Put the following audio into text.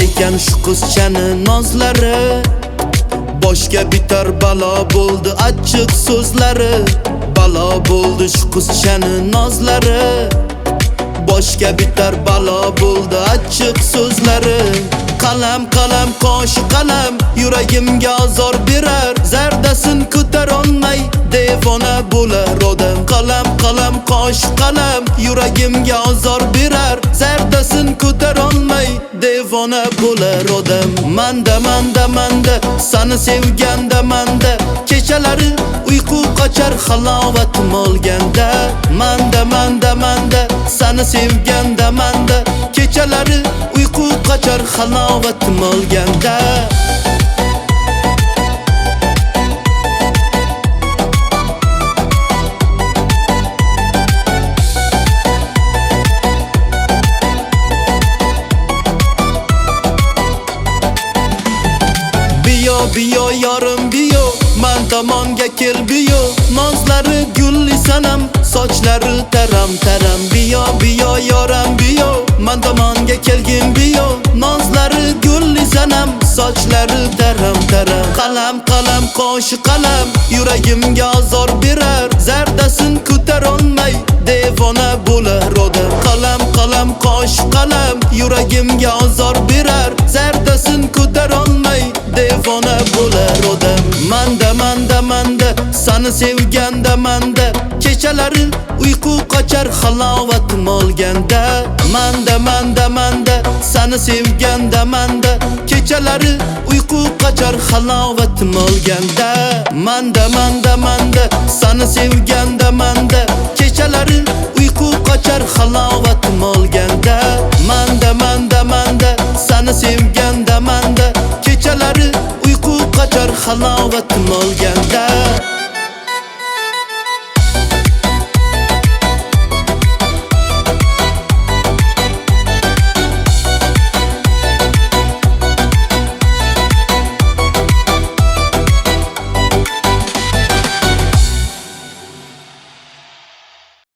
ekan shu qizchani nozlari. Boshga bitar balo bo'ldi achchiq so'zlari. Balo bo'ldi shu qizchani nozlari. Boshga bitar balo bo'ldi achchiq so'zlari. Qalam qalam qo'sh qalam yuragimga azor berar. Zardasin ko'tar olmay devona bo'lar odam. Qalam qalam qo'sh qalam yuragimga azor berar. Zardasin ko'tar olmay devona bo'lar odam. Manda manda manda seni sevganda manda kechalari uyqu qochar halovatim olganda. Manda manda manda seni sevganda manda kechalari uyqu qochar halovatim olganda. Biyo yorim biyo man tomonga kel biyo. Nozlari gulli sanam sochlari taram taram. Biyo yoram biyo man tomonga kelgin biyo. Nozlari gulli sanam sochlari taram taram. Qalam qalam qo'sh qalam yuragimga azor berar. Zardasin ko'tar olmay devona bo'lar odam. Qalam qalam qo'sh qalam yuragimga azor berar. Zardasin ko'tar olmay devona bo'lar odam. Manda manda manda seni sevganda manda kechalari uyqu qochar halovatim olganda. Manda manda manda seni sevganda manda kechalari uyqu qochar halovatim olganda. Manda manda manda seni sevganda manda kechalari uyqu qochar halovatim olganda. Manda manda manda seni sevganda manda kechalari uyqu qochar halovatim olganda.